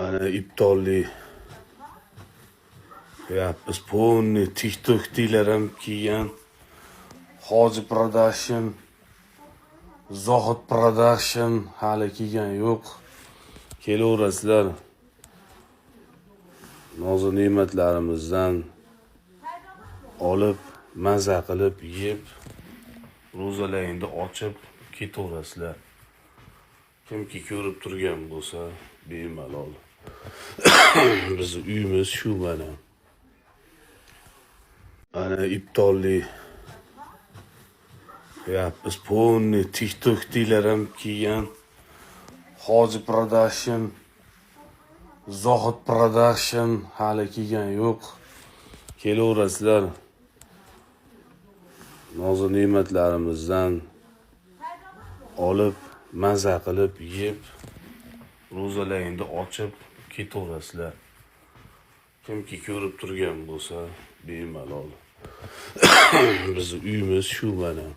Ana iftolli biz polni TikTok'dilar ham kiygan. Hoji Production, Zohid Production hali kiygan yo'q. Kelaverasizlar. Nozu ne'matlarimizdan olib, maza qilib, yeb, ro'zalaringni ochib ketaverasizlar. Kimki ko'rib turgan bo'lsa, bemalol. Biz uyimiz shu mana. Ana iftolli biz polni TikTok'dilar ham kiygan. Hoji Production, Zohid Production hali kiygan yo'q. Kelaverasizlar. Nozu ne'matlarimizdan olib, maza qilib, yeb, ro'zalaringni ochib ketaverasizlar. Kimki ko'rib turgan bo'lsa, bemalol. Biz uyimiz shu mana.